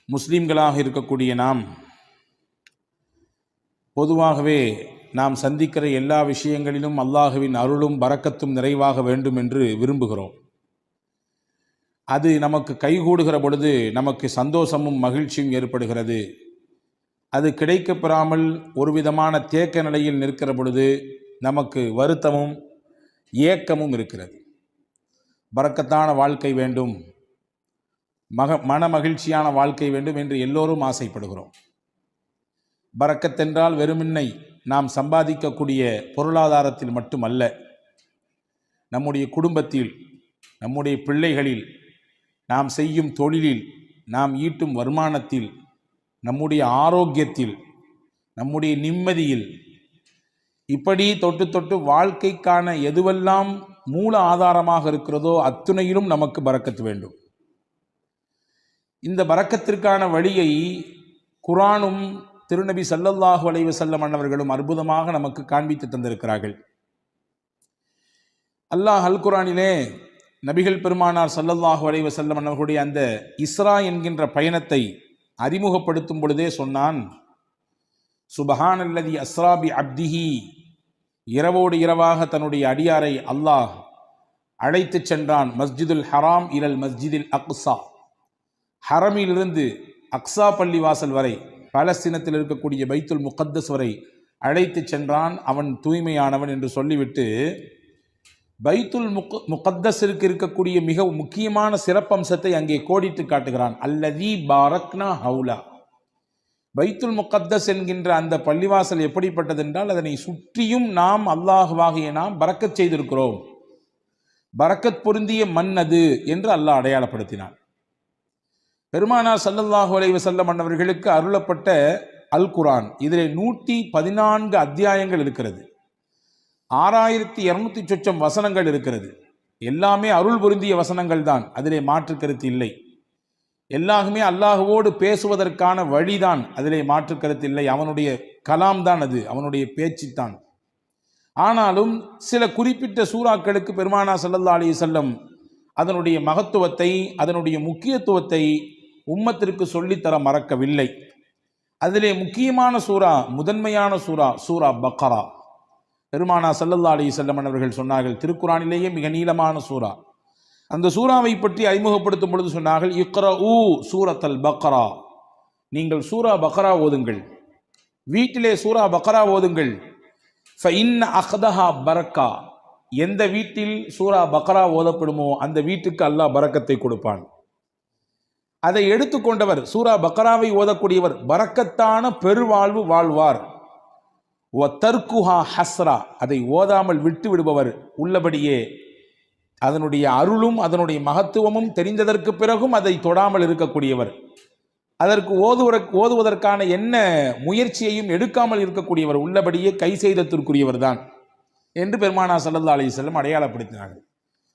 முஸ்லீம்களாக இருக்கக்கூடிய நாம் பொதுவாகவே நாம் சந்திக்கிற எல்லா விஷயங்களிலும் அல்லாஹுவின் அருளும் பரக்கத்தும் நிறைவாக வேண்டும் என்று விரும்புகிறோம். அது நமக்கு கைகூடுகிற பொழுது நமக்கு சந்தோஷமும் மகிழ்ச்சியும் ஏற்படுகிறது. அது கிடைக்கப்பெறாமல் ஒரு விதமான தேக்க நிலையில் நிற்கிற பொழுது நமக்கு வருத்தமும் ஏக்கமும் இருக்கிறது. பரக்கத்தான வாழ்க்கை வேண்டும், மன மகிழ்ச்சியான வாழ்க்கை வேண்டும் என்று எல்லோரும் ஆசைப்படுகிறோம். பரக்கத்தென்றால் வெறுமின்னை நாம் சம்பாதிக்கக்கூடிய பொருளாதாரத்தில் மட்டுமல்ல, நம்முடைய குடும்பத்தில், நம்முடைய பிள்ளைகளில், நாம் செய்யும் தொழிலில், நாம் ஈட்டும் வருமானத்தில், நம்முடைய ஆரோக்கியத்தில், நம்முடைய நிம்மதியில், இப்படி தொட்டு தொட்டு வாழ்க்கைக்கான எதுவெல்லாம் மூல ஆதாரமாக இருக்கிறதோ அத்துணையிலும் நமக்கு பரக்கத்து வேண்டும். இந்த பரக்கத்திற்கான வழியை குர்ஆனும் திருநபி ஸல்லல்லாஹு அலைஹி வஸல்லம் அன்னவர்களும் அற்புதமாக நமக்கு காண்பித்து தந்திருக்கிறார்கள். அல்லாஹ் அல் குர்ஆனிலே நபிகள் பெருமானார் ஸல்லல்லாஹு அலைஹி வஸல்லம் அன்னவர்களுடைய அந்த இஸ்ரா என்கின்ற பயணத்தை அறிமுகப்படுத்தும் பொழுதே சொன்னான், சுபஹானல்லதி அஸ்ரா பி அப்திஹி, இரவோடு இரவாக தன்னுடைய அடியாரை அல்லாஹ் அழைத்து சென்றான். மஸ்ஜிதுல் ஹராம் இலல் மஸ்ஜிதில் அக்ஸா, ஹரமிலிருந்து அக்ஸா பள்ளிவாசல் வரை, பாலஸ்தீனத்தில் இருக்கக்கூடிய பைத்துல் முகத்தஸ் வரை அழைத்து சென்றான். அவன் தூய்மையானவன் என்று சொல்லிவிட்டு பைத்துல் முகத்தஸிற்கு இருக்கக்கூடிய மிக முக்கியமான சிறப்பம்சத்தை அங்கே கோடிட்டு காட்டுகிறான். அல்லதி பாரக்னா ஹவுலா, பைத்துல் முகத்தஸ் என்கின்ற அந்த பள்ளிவாசல் எப்படிப்பட்டது என்றால் அதனை சுற்றியும் நாம் அல்லாஹ்வாகிய நாம் பரக்கத் செய்திருக்கிறோம். பரக்கத் பொருந்திய மண் அது என்று அல்லாஹ் அடையாளப்படுத்தினான். பெருமானார் ஸல்லல்லாஹு அலைஹி வஸல்லம் அன்னவர்களுக்கு அருளப்பட்ட அல் குர்ஆன், இதிலே 114 அத்தியாயங்கள் இருக்கிறது. 6200 சொச்சம் வசனங்கள் இருக்கிறது. எல்லாமே அருள் பொருந்திய வசனங்கள் தான், அதிலே மாற்று கருத்து இல்லை. எல்லாருமே அல்லாஹுவோடு பேசுவதற்கான வழிதான், அதிலே மாற்று கருத்து இல்லை. அவனுடைய கலாம் தான் அது, அவனுடைய பேச்சு தான். ஆனாலும் சில குறிப்பிட்ட சூறாக்களுக்கு பெருமானார் ஸல்லல்லாஹு அலைஹி வஸல்லம் அதனுடைய மகத்துவத்தை, அதனுடைய முக்கியத்துவத்தை உம்மத்திற்கு சொல்லித்தர மறக்கவில்லை. அதிலே முக்கியமான சூரா, முதன்மையான சூரா, சூரா பக்ரா. பெருமானார் ஸல்லல்லாஹு அலைஹி வஸல்லம் அவர்கள் சொன்னார்கள், திருக்குர்ஆனிலேயே மிக நீளமான சூரா. அந்த சூறாவை பற்றி அறிமுகப்படுத்தும் பொழுது சொன்னார்கள், இக்ரஊ சூரத்தல் பக்ரா, நீங்கள் சூரா பக்ரா ஓதுங்கள், வீட்டிலே சூரா பக்ரா ஓதுங்கள். ஃபஇன்ன அக்தஹா பரக்கா, எந்த வீட்டில் சூரா பக்ரா ஓதப்படுமோ அந்த வீட்டுக்கு அல்லாஹ் பரக்கத்தை கொடுப்பான். அதை எடுத்துக்கொண்டவர், சூரா பக்ராவை ஓதக்கூடியவர் பரக்கத்தான பெருவாழ்வு வாழ்வார். வ தர்குஹா ஹஸ்ரா, அதை ஓதாமல் விட்டு விடுபவர் உள்ளபடியே அதனுடைய அருளும் அதனுடைய மகத்துவமும் தெரிந்ததற்கு பிறகும் அதை தொடாமல் இருக்கக்கூடியவர், அதற்கு ஓதுவதற்கான என்ன முயற்சியையும் எடுக்காமல் இருக்கக்கூடியவர் உள்ளபடியே கை செய்தத்திற்குரியவர் தான் என்று பெருமானார் ஸல்லல்லாஹு அலைஹி வஸல்லம் அடையாளப்படுத்தினார்கள்.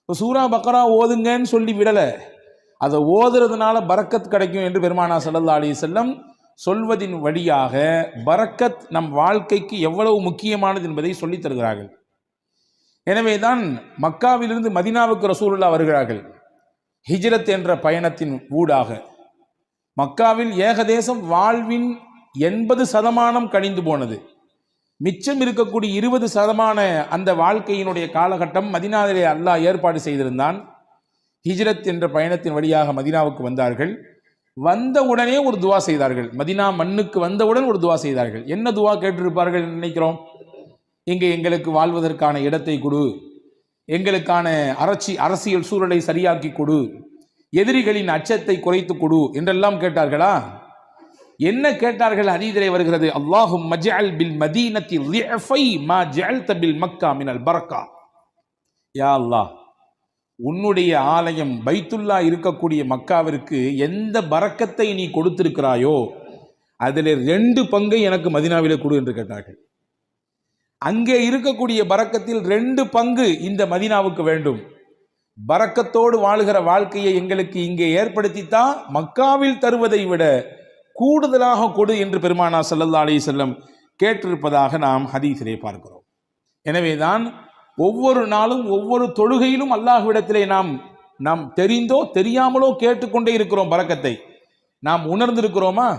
இப்போ சூரா பக்ரா ஓதுங்கன்னு சொல்லி விடலை, அதை ஓதுறதுனால பரக்கத் கிடைக்கும் என்று பெருமானார் ஸல்லல்லாஹு அலைஹி வஸல்லம் சொல்வதின் வழியாக பரக்கத் நம் வாழ்க்கைக்கு எவ்வளவு முக்கியமானது என்பதை சொல்லித் தருகிறார்கள். எனவே தான் மக்காவிலிருந்து மதீனாவுக்கு ரசூலுல்லாஹ் வருகிறார்கள். ஹிஜ்ரத் என்ற பயணத்தின் ஊடாக மக்காவில் ஏகதேசம் வாழ்வின் 80% கழிந்து போனது. மிச்சம் இருக்கக்கூடிய 20% அந்த வாழ்க்கையினுடைய காலகட்டம் மதீனாவிலே அல்லாஹ் ஏற்பாடு செய்திருந்தான். ஹிஜ்ரத் என்ற பயணத்தின் வழியாக மதீனாவுக்கு வந்தார்கள். வந்த உடனே ஒரு துவா செய்தார்கள். மதீனா மண்ணுக்கு வந்தவுடன் ஒரு துவா செய்தார்கள். என்ன துவா கேட்டிருப்பார்கள் நினைக்கிறோம்? இங்கே எங்களுக்கு வாழ்வதற்கான இடத்தை கொடு, எங்களுக்கான அரசியல் சூழலை சரியாக்கி கொடு, எதிரிகளின் அச்சத்தை குறைத்து கொடு என்றெல்லாம் கேட்டார்களா? என்ன கேட்டார்கள்? ஹதீஸிலே வருகிறது, அல்லாஹும்ம ஜஅல் பில் மதீனத்தி லிஃபை மா ஜஅல்த பில் மக்கா மினல் பரக்கா. யா அல்லாஹ், உன்னுடைய ஆலயம் பைத்துல்லா இருக்கக்கூடிய மக்காவிற்கு எந்த பரக்கத்தை நீ கொடுத்திருக்கிறாயோ அதில் 2 பங்கை எனக்கு மதீனாவிலே கொடு என்று கேட்டார்கள். அங்கே இருக்கக்கூடிய பரக்கத்தில் 2 பங்கு இந்த மதீனாவுக்கு வேண்டும். பரக்கத்தோடு வாழுகிற வாழ்க்கையை எங்களுக்கு இங்கே ஏற்படுத்தித்தான் மக்காவில் தருவதை விட கூடுதலாக கொடு என்று பெருமானார் ஸல்லல்லாஹு அலைஹி வஸல்லம் கேட்டிருப்பதாக நாம் ஹதீஸிலே பார்க்கிறோம். எனவேதான் ஒவ்வொரு நாளும் ஒவ்வொரு தொழுகையிலும் அல்லாஹ்விடத்திலே நாம் தெரிந்தோ தெரியாமலோ கேட்டுக்கொண்டே இருக்கிறோம் பரக்கத்தை. நாம் உணர்ந்திருக்கிறோமா?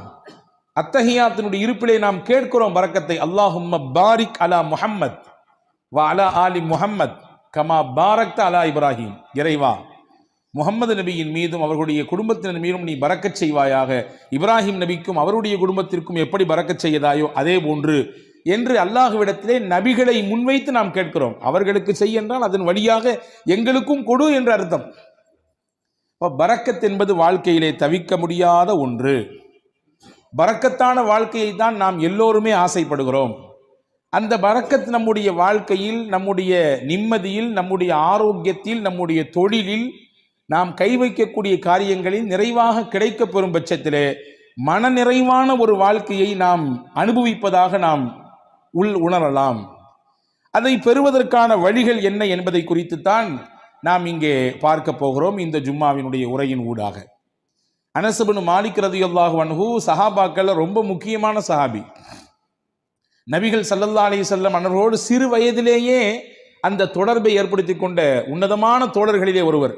அத்தஹியாத்தினுடைய இருப்பிலே நாம் கேட்கிறோம் பரக்கத்தை. அல்லாஹும்ம பாரிக் அலா முஹம்மத் வ அலா ஆலி முஹம்மத் கமா பாரக்த அலா இப்ராஹிம். இறைவா, முகமது நபியின் மீதும் அவர்களுடைய குடும்பத்தினர் மீதும் நீ பரக்கச் செய்வாயாக, இப்ராஹிம் நபிக்கும் அவருடைய குடும்பத்திற்கும் எப்படி பரக்கச் செய்யதாயோ அதே போன்று என்று அல்லாஹ்விடத்திலே நபிகளை முன்வைத்து நாம் கேட்கிறோம். அவர்களுக்கு செய் என்றால் அதன் வழியாக எங்களுக்கும் கொடு என்ற அர்த்தம். பரக்கத் என்பது வாழ்க்கையிலே தவிர்க்க முடியாத ஒன்று. பரக்கத்தான வாழ்க்கையை தான் நாம் எல்லோருமே ஆசைப்படுகிறோம். அந்த பரக்கத் நம்முடைய வாழ்க்கையில், நம்முடைய நிம்மதியில், நம்முடைய ஆரோக்கியத்தில், நம்முடைய தொழிலில், நாம் கை வைக்கக்கூடிய காரியங்களில் நிறைவாக கிடைக்கப் பெறும் பட்சத்திலே மன நிறைவான ஒரு வாழ்க்கையை நாம் அனுபவிப்பதாக நாம் உணரலாம். அதை பெறுவதற்கான வழிகள் என்ன என்பதை குறித்துத்தான் நாம் இங்கே பார்க்க போகிறோம் இந்த ஜும்மாவினுடைய உரையின் ஊடாக. அனஸ் இப்னு மாலிக் ரலியல்லாஹு அன்ஹு சஹாபாக்கள் ரொம்ப முக்கியமான சஹாபி. நபிகள் ஸல்லல்லாஹு அலைஹி வஸல்லம் அவர்களோடு சிறு வயதிலேயே அந்த தொடர்பை ஏற்படுத்தி கொண்ட உன்னதமான தோழர்களிலே ஒருவர்.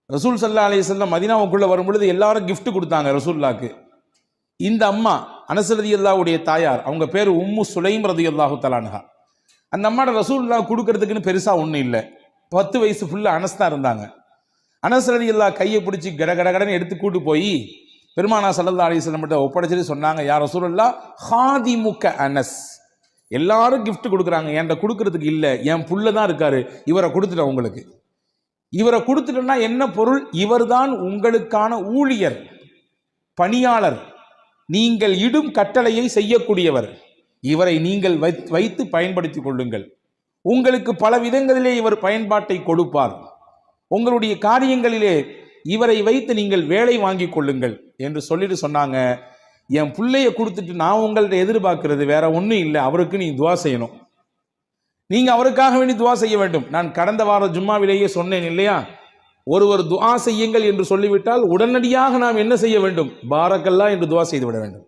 ரசூல் ஸல்லல்லாஹு அலைஹி வஸல்லம் மதீனாவுக்குள்ள வரும்பொழுது எல்லாரும் கிஃப்ட் கொடுத்தாங்க ரசூலுல்லாஹ்க்கு. இந்த அம்மா அனஸ் ரலியல்லாஹுடைய தாயார், அவங்க பேர் உம்மு சுலைம் ரலியல்லாஹு தஆலா அன்ஹா. அந்த அம்மாட ரசூலுல்லாஹ் கொடுக்கறதுக்குன்னு பெருசா ஒன்றும் இல்லை. 10 வயசு ஃபுல்லா அனஸ் தான் இருந்தாங்க. அனஸ் ரலியல்லாஹு கையை பிடிச்சி கடகடன்னு எடுத்து கூட்டு போய் பெருமானா ஸல்லல்லாஹு அலைஹி வஸல்லம் கிட்ட ஒப்படைச்சிட்டு சொன்னாங்க, யா ரசூலுல்லாஹ் ஹாதிமுக அனஸ். எல்லாரும் கிஃப்ட் கொடுக்குறாங்க, என்கிட்ட கொடுக்கறதுக்கு இல்லை, என் புள்ள தான் இருக்காரு, இவரை கொடுத்துட்டேன் உங்களுக்கு. இவரை கொடுத்துட்டோம்னா என்ன பொருள்? இவர்தான் உங்களுக்கான ஊழியர், பணியாளர், நீங்கள் இடும் கட்டளையை செய்யக்கூடியவர். இவரை நீங்கள் வைத்து பயன்படுத்திக் கொள்ளுங்கள். உங்களுக்கு பல விதங்களிலே இவர் பயன்பாட்டை கொடுப்பார். உங்களுடைய காரியங்களிலே இவரை வைத்து நீங்கள் வேலை வாங்கி கொள்ளுங்கள் என்று சொல்லிட்டு சொன்னாங்க. என் பிள்ளைய கொடுத்துட்டு நான் உங்கள்ட்ட எதிர்பார்க்கிறது வேற ஒன்றும் இல்லை, அவருக்கு நீ துவா செய்யணும், நீங்க அவருக்காக வேண்டி துவா செய்ய வேண்டும். நான் கடந்த வார ஜும்மாவிலேயே சொன்னேன் இல்லையா, ஒருவர் துவா செய்யுங்கள் என்று சொல்லிவிட்டால் உடனடியாக நாம் என்ன செய்ய வேண்டும்? பாரக்கல்லா என்று துவா செய்து விட வேண்டும்.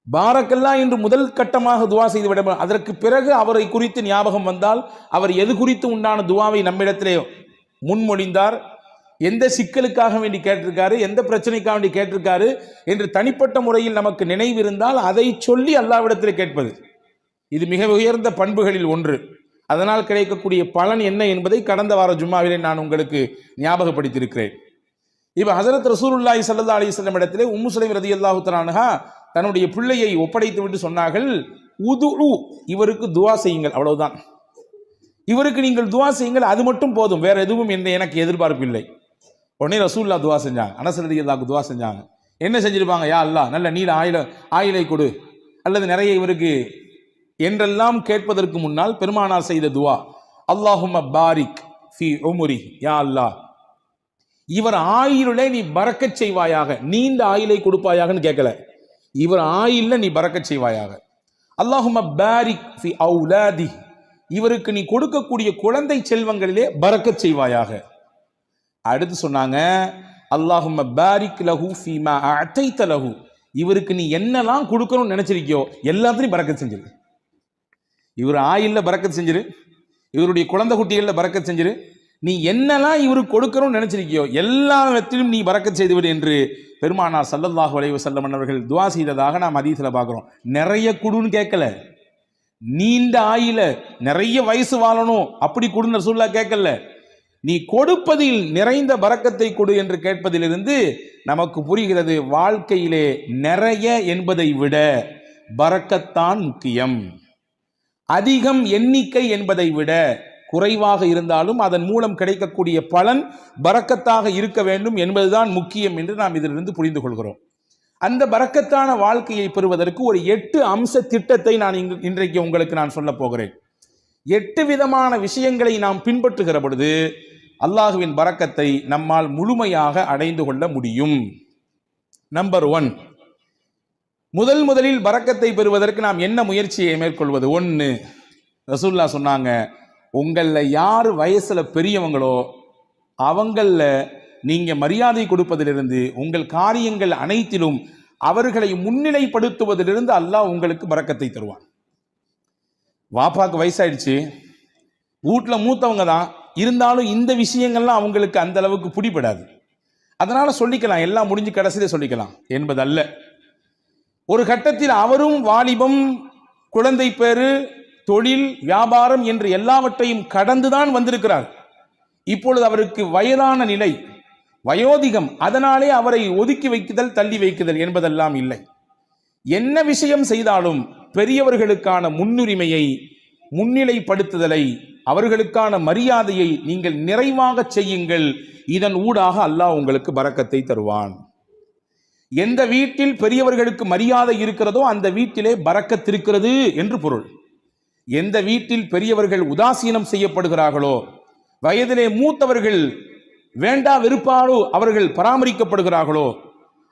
பாரக்கல்லா என்று முதல் கட்டமாக துவா செய்து விட வேண்டும். அதற்கு பிறகு அவரை குறித்து ஞாபகம் வந்தால், அவர் எது குறித்து உண்டான துவாவை நம்மிடத்திலே முன்மொழிந்தார், எந்த சிக்கலுக்காக வேண்டி கேட்டிருக்காரு, எந்த பிரச்சனைக்காக வேண்டி கேட்டிருக்காரு என்று தனிப்பட்ட முறையில் நமக்கு நினைவு இருந்தால் அதை சொல்லி அல்லாஹ்விடத்திலே கேட்பது, இது மிக உயர்ந்த பண்புகளில் ஒன்று. அதனால் கிடைக்கக்கூடிய பலன் என்ன என்பதை கடந்த வார ஜும்மாவிலே நான் உங்களுக்கு ஞாபகப்படுத்தியிருக்கிறேன். இப்போ ஹஸரத் ரசூலுல்லாஹி ஸல்லல்லாஹு அலைஹி வஸல்லம் இடத்திலே உம்மு சுலைம் ரலியல்லாஹு தஆலா அன்ஹா தன்னுடைய பிள்ளையை ஒப்படைத்து விட்டு சொன்னார்கள், உதுஉ, இவருக்கு துவா செய்யுங்கள், அவ்வளவுதான். இவருக்கு நீங்கள் துவா செய்யுங்கள், அது மட்டும் போதும், வேற எதுவும் எனக்கு எதிர்பார்ப்பு இல்லை. உடனே ரசூலுல்லாஹ் துவா செஞ்சாங்க, அனஸ் ரலியல்லாஹு துவா செஞ்சாங்க. என்ன செஞ்சிருப்பாங்க? யா அல்லாஹ் நல்ல நீல ஆயிலை கொடு, அல்லது நிறைய இவருக்கு என்றெல்லாம் கேட்பதற்கு முன்னால் பெருமானார் செய்த துவா, அல்லாஹும்ம பாரிக் ஃபி உம்ரி, யா அல்லாஹ் இவர் ஆயிலே நீ பரக்கச் செய்வாயாக, நீண்ட ஆயிலை கொடுப்பாயாகன்னு கேட்கல, இவர் ஆயில்ல நீ பரக்கச் செய்வாயாக. அல்லாஹும்ம பாரிக் ஃபி அவுலாதி, இவருக்கு நீ கொடுக்கக்கூடிய குழந்தை செல்வங்களிலே பரக்கச் செய்வாயாக. அடுத்து சொன்னாங்க, அல்லாஹும்ம பாரிக் லஹு ஃபீமா அதைத லஹு, இவருக்கு நீ என்னெல்லாம் கொடுக்கணும்னு நினைச்சிருக்கியோ எல்லாத்தையும் பரக்கத் செஞ்சிரு. இவர் ஆயில்ல பரக்கத் செஞ்சிரு, இவருடைய குழந்தை குட்டிகள்ல பரக்கத் செஞ்சிரு, நீ என்னெல்லாம் இவருக்கு கொடுக்கணும்னு நினைச்சிருக்கியோ எல்லாத்திலும் நீ பரக்கத் செய்துவிடு என்று பெருமானார் ஸல்லல்லாஹு அலைஹி வஸல்லம் அவர்கள் துஆ செய்ததாக நாம் ஹதீஸ்ல பார்க்கிறோம். நிறைய குடுன்னு கேட்கல, நீண்ட ஆயில நிறைய வயசு வாழணும் அப்படி கொடுன்னு ரசூலுல்லாஹ் கேட்கல, நீ கொடுப்பதில் நிறைந்த பரக்கத்தை கொடு என்று கேட்பதிலிருந்து நமக்கு புரிகிறது, வாழ்க்கையிலே நிறைய என்பதை விட பரக்கத்தான் முக்கியம். அதிகம் எண்ணிக்கை என்பதை விட குறைவாக இருந்தாலும் அதன் மூலம் கிடைக்கக்கூடிய பலன் பரக்கத்தாக இருக்க வேண்டும் என்பதுதான் முக்கியம் என்று நாம் இதிலிருந்து புரிந்து கொள்கிறோம். அந்த பரக்கத்தான வாழ்க்கையை பெறுவதற்கு ஒரு 8 அம்ச திட்டத்தை நான் இன்றைக்கு உங்களுக்கு நான் சொல்ல போகிறேன். 8 விதமான விஷயங்களை நாம் பின்பற்றுகிற பொழுது அல்லாஹுவின் பரக்கத்தை நம்மால் முழுமையாக அடைந்து கொள்ள முடியும். நம்பர் 1, முதலில் பரக்கத்தை பெறுவதற்கு நாம் என்ன முயற்சியை மேற்கொள்வது? 1, ரசூலுல்லாஹ் சொன்னாங்க, உங்களில் யார் வயசுல பெரியவங்களோ அவங்கள நீங்க மரியாதை கொடுப்பதிலிருந்து, உங்கள் காரியங்கள் அனைத்திலும் அவர்களை முன்னிலைப்படுத்துவதிலிருந்து அல்லாஹ் உங்களுக்கு பரக்கத்தை தருவான். வாப்பாக்கு வயசாயிடுச்சு, வீட்டில் மூத்தவங்க தான் இருந்தாலும் இந்த விஷயங்கள்லாம் அவங்களுக்கு அந்த அளவுக்கு பிடிபடாது. அதனால சொல்லிக்கலாம், எல்லாம் முடிஞ்சு கடைசியில சொல்லிக்கலாம் என்பதல்ல. ஒரு கட்டத்தில் அவரும் வாலிபம், குழந்தை பேரு, தொழில், வியாபாரம் என்று எல்லாவற்றையும் கடந்துதான் வந்திருக்கிறார். இப்பொழுது அவருக்கு வயதான நிலை, வயோதிகம், அதனாலே அவரை ஒதுக்கி வைக்குதல், தள்ளி வைக்குதல் என்பதெல்லாம் இல்லை. என்ன விஷயம் செய்தாலும் பெரியவர்களுக்கான முன்னுரிமையை, முன்னிலைப்படுத்துதலை, அவர்களுக்கான மரியாதையை நீங்கள் நிறைவாக செய்யுங்கள். இதன் ஊடாக அல்லாஹ் உங்களுக்கு பரக்கத்தை தருவான். எந்த வீட்டில் பெரியவர்களுக்கு மரியாதை இருக்கிறதோ அந்த வீட்டிலே பரக்கத் இருக்கிறது என்று பொருள். எந்த வீட்டில் பெரியவர்கள் உதாசீனம் செய்யப்படுகிறார்களோ, வயதிலே மூத்தவர்கள் வேண்டா வெறுப்பாலோ அவர்கள் பராமரிக்கப்படுகிறார்களோ,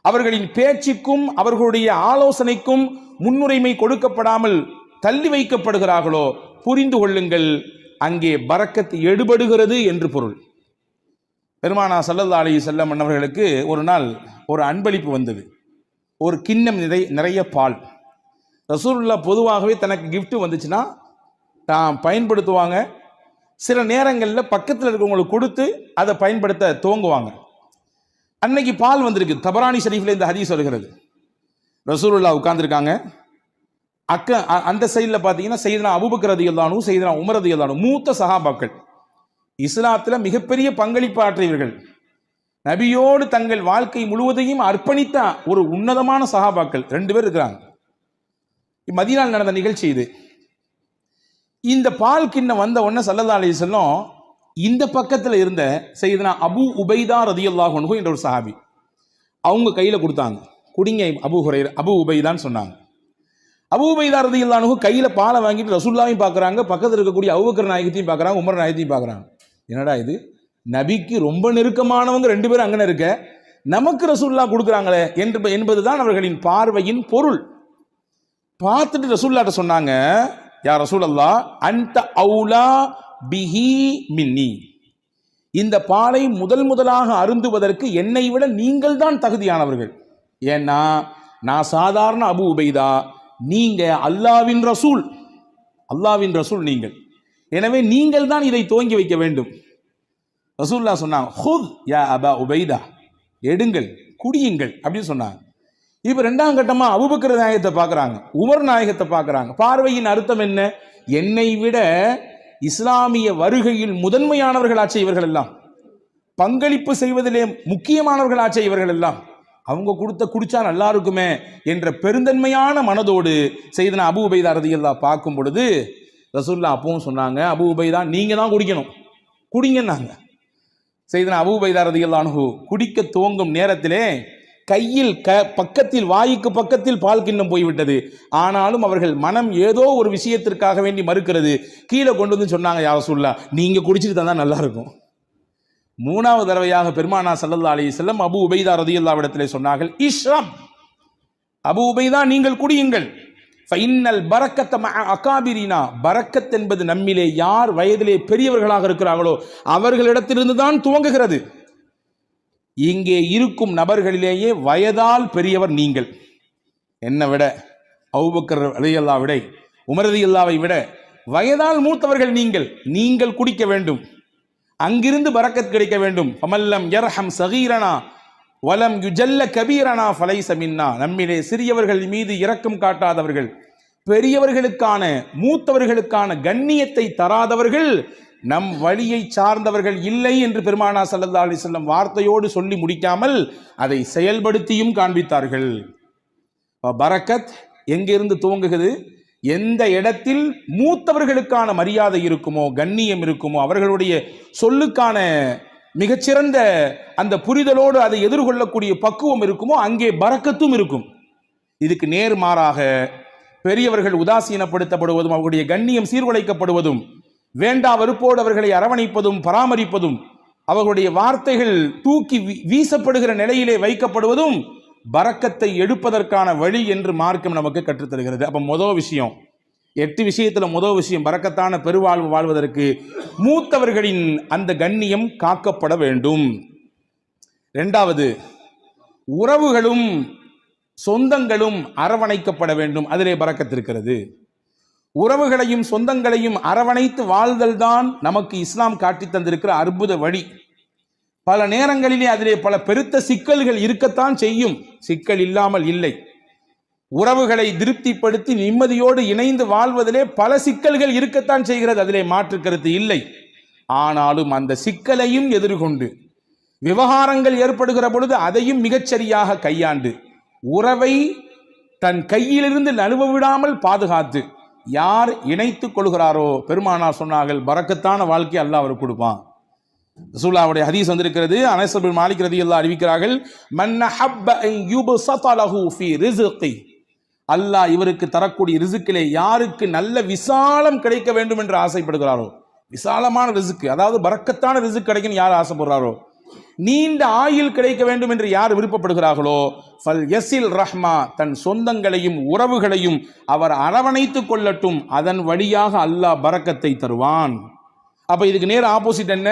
அவர்களின் பேச்சுக்கும் அவர்களுடைய ஆலோசனைக்கும் முன்னுரிமை கொடுக்கப்படாமல் தள்ளி வைக்கப்படுகிறார்களோ, புரிந்து கொள்ளுங்கள், அங்கே பரக்கத் எடுபடுகிறது என்று பொருள். பெருமானா ஸல்லல்லாஹு அலைஹி வஸல்லம் அவர்களுக்கு ஒரு நாள் ஒரு அன்பளிப்பு வந்தது. ஒரு கிண்ணம் நிறைய பால். ரசூலுல்லாஹ் பொதுவாகவே தனக்கு கிஃப்ட் வந்துச்சுன்னா தான் பயன்படுத்துவாங்க. சில நேரங்களில் பக்கத்தில் இருக்கிறவங்களுக்கு கொடுத்து அதை பயன்படுத்த துவங்குவாங்க. அன்னைக்கு பால் வந்திருக்கு. தபரானி ஷரீஃபில் இந்த ஹதீஸ் வருகிறது. ரசூலுல்லாஹ் உட்கார்ந்துருக்காங்க. அந்த சைடில் பார்த்தீங்கன்னா சையதுனா அபூபக்கர் ரலியல்லாஹு அன்ஹு, சையதுனா உமர் ரலியல்லாஹு அன்ஹு, மூத்த சஹாபாக்கள், இஸ்லாத்தில் மிகப்பெரிய பங்களிப்பு ஆற்றியவர்கள், நபியோடு தங்கள் வாழ்க்கை முழுவதையும் அர்ப்பணித்த ஒரு உன்னதமான சஹாபாக்கள் 2 பேர் இருக்கிறாங்க. மதீனாவில் நடந்த நிகழ்ச்சி இது. இந்த பால் கிண்ணம் வந்த உடனே ஸல்லல்லாஹு அலைஹி வஸல்லம் இந்த பக்கத்தில் இருந்த சையதுனா அபூ உபைதா ரலியல்லாஹு அன்ஹு என்ற ஒரு சஹாபி, அவங்க கையில் கொடுத்தாங்க. குடிங்க அபூ உபைதான்னு சொன்னாங்க. அபூ உபைதா ரலியல்லாஹு அன்ஹு கையில் பாலை வாங்கிட்டு ரசூலுல்லாஹையும் பார்க்குறாங்க, பக்கத்தில் இருக்கக்கூடிய அபூபக்கர் நாயகத்தையும் பார்க்குறாங்க, உமர் நாயகத்தையும் பார்க்குறாங்க. என்னடா இது, நபிக்கு ரொம்ப நெருக்கமானவங்க 2 பேரும் அங்கே இருக்க, நமக்கு ரசூலுல்லாஹ் கொடுக்குறாங்களே என்பதுதான் அவர்களின் பார்வையின் பொருள். பார்த்துட்டு ரசூலுல்லாஹ்ட்ட சொன்னாங்க, யா ரசூலல்லாஹ், அன்த அவுலா பிஹி மின்னி, இந்த பாலை முதலாக அருந்துவதற்கு என்னை விட நீங்கள் தான் தகுதியானவர்கள். ஏன்னா நான் சாதாரண அபூ உபைதா, நீங்க அல்லாஹ்வின் ரசூல் நீங்கள். எனவே நீங்கள் தான் இதை துவங்கி வைக்க வேண்டும். ரசூலுல்லாஹ் சொன்னாங்க, ஹுத் யா அபா உபைதா, எடுங்கள், குடியுங்கள் அப்படின்னு சொன்னாங்க. இப்போ 2ஆம் கட்டமா அபூபக்கர் நாயகத்தை பார்க்குறாங்க, உமர் நாயகத்தை பார்க்குறாங்க. பார்வையின் அர்த்தம் என்ன? என்னை விட இஸ்லாமிய வருகையில் முதன்மையானவர்களாச்சே இவர்கள் எல்லாம், பங்களிப்பு செய்வதிலே முக்கியமானவர்களாச்சே இவர்கள் எல்லாம், அவங்க குடிச்சா நல்லா இருக்குமே என்ற பெருந்தன்மையான மனதோடு சையதுனா அபூ உபைதா ரலியல்லாஹு பார்க்கும் பொழுது ரசூலுல்லாஹ் அப்பவும் சொன்னாங்க, அபூ உபைதா நீங்க தான் குடிக்கணும், குடிங்கன்னாங்க. சையதுனா அபூ உபைதா ரலியல்லாஹு அன்ஹு குடிக்க துவங்கும் நேரத்திலே கையில் பக்கத்தில், வாய்க்கு பக்கத்தில் பால் கிண்ணம் போய்விட்டது. ஆனாலும் அவர்கள் மனம் ஏதோ ஒரு விஷயத்திற்காக வேண்டி மறுக்கிறது. கீழே கொண்டு வந்து சொன்னாங்க, யா ரசூலுல்லாஹ் நீங்க குடிச்சிட்டு தான் நல்லா இருக்கும். 3வது தடவையாக பெருமானா ஸல்லல்லாஹு அலைஹி வஸல்லம் அபூ உபைதா ரலியல்லாஹு இடத்திலே சொன்னார்கள், இஷ்ரப், அபூ உபைதா நீங்கள் குடியுங்கள். ஃபைன்னல் பரக்கத்த மஅ அகாபிரினா, பரக்கத் என்பது நம்மிலே யார் வயதிலே பெரியவர்களாக இருக்கிறார்களோ அவர்களிடத்திலிருந்து தான் துவங்குகிறது. இங்கே இருக்கும் நபர்களிலேயே வயதால் பெரியவர் நீங்கள். என்னை விட, அபூபக்கர் ரலியல்லாஹு விட, உமர் ரலியல்லாஹை விட வயதால் மூத்தவர்கள் நீங்கள் குடிக்க வேண்டும். அங்கிருந்து பரக்கத் கிடைக்க வேண்டும். ஃபமல்லம் யர்ஹம் சகீரனா வலம் யுஜல்ல கபீரனா ஃபலைஸ மின்னா, நம்மிலே சிறியவர்கள் மீது இரக்கம் காட்டாதவர்கள், பெரியவர்களுக்கான மூத்தவர்களுக்கான கண்ணியத்தை தராதவர்கள் நம் வழியை சார்ந்தவர்கள் இல்லை என்று பெருமானா ஸல்லல்லாஹு அலைஹி வஸல்லம் வார்த்தையோடு சொல்லி முடிக்காமல் அதை செயல்படுத்தியும் காண்பித்தார்கள். பரக்கத் எங்கிருந்து துவங்குகிறது? எந்த இடத்தில் மூத்தவர்களுக்கான மரியாதை இருக்குமோ, கண்ணியம் இருக்குமோ, அவர்களுடைய சொல்லுக்கான மிகச்சிறந்த அந்த புரிதலோடு அதை எதிர்கொள்ளக்கூடிய பக்குவம் இருக்குமோ, அங்கே பரக்கத்தும் இருக்கும். இதுக்கு நேர்மாறாக பெரியவர்கள் உதாசீனப்படுத்தப்படுவதும், அவர்களுடைய கண்ணியம் சீர்குலைக்கப்படுவதும், வேண்டா வெறுப்போடு அவர்களை அரவணைப்பதும் பராமரிப்பதும், அவர்களுடைய வார்த்தைகள் தூக்கி வீசப்படுகிற நிலையிலே வைக்கப்படுவதும் பரக்கத்தை எடுப்பதற்கான வழி என்று மார்க்கம் நமக்கு கற்றுத்தருகிறது. அப்ப முதல் விஷயம், 8 விஷயத்துல முதல் விஷயம், பரக்கத்தான பெருவாழ்வு வாழ்வதற்கு மூத்தவர்களின் அந்த கண்ணியம் காக்கப்பட வேண்டும். 2வது, உறவுகளும் சொந்தங்களும் அரவணைக்கப்பட வேண்டும். அதிலே பரக்கத் இருக்கிறது. உறவுகளையும் சொந்தங்களையும் அரவணைத்து வாழ்தல் தான் நமக்கு இஸ்லாம் காட்டி தந்திருக்கிற அற்புத வழி. பல நேரங்களிலே அதிலே பல பெருத்த சிக்கல்கள் இருக்கத்தான் செய்யும், சிக்கல் இல்லாமல் இல்லை. உறவுகளை திருப்திப்படுத்தி நிம்மதியோடு இணைந்து வாழ்வதிலே பல சிக்கல்கள் இருக்கத்தான் செய்கிறது, அதிலே மாற்று கருத்து இல்லை. ஆனாலும் அந்த சிக்கலையும் எதிர்கொண்டு விவகாரங்கள் ஏற்படுகிற பொழுது அதையும் மிகச்சரியாக கையாண்டு உறவை தன் கையிலிருந்து நழுவ விடாமல் பாதுகாத்து யார் இணைத்துக் கொள்கிறாரோ பெருமானார் சொன்னார்கள், பரக்கத்தான வாழ்க்கை அல்லாஹ் அவருக்கு கொடுப்பான். ரசூலுல்லாஹ்வுடைய ஹதீஸ் வந்திருக்கிறது. அனஸ் பின் மாலிக் ரலியல்லாஹு அறிவிக்கிறார்கள், மன் ஹப்ப அன் யுபஸத லஹு ஃபீ ரிஸ்கி, அல்லாஹ் இவருக்கு தரக்கூடிய ரிஸ்கிலே யாருக்கு நல்ல விசாலம் கிடைக்க வேண்டும் என்று ஆசைப்படுகிறாரோ, விசாலமான ரிஸ்க், அதாவது பரக்கத்தான ரிஸ்க் கிடைக்கும் யார் ஆசைப்படுறாரோ, நீண்ட ஆயுள் கிடைக்க வேண்டும் என்று யார் விருப்பப்படுகிறார்களோ, ஃபல் யஸில் ரஹ்மா, தன் சொந்தங்களையும் உறவுகளையும் அவர் அரவணைத்துக் கொள்ளட்டும், அதன் வழியாக அல்லாஹ் பரக்கத்தை தருவான். அப்ப இதுக்கு நேர் ஆப்போசிட் என்ன?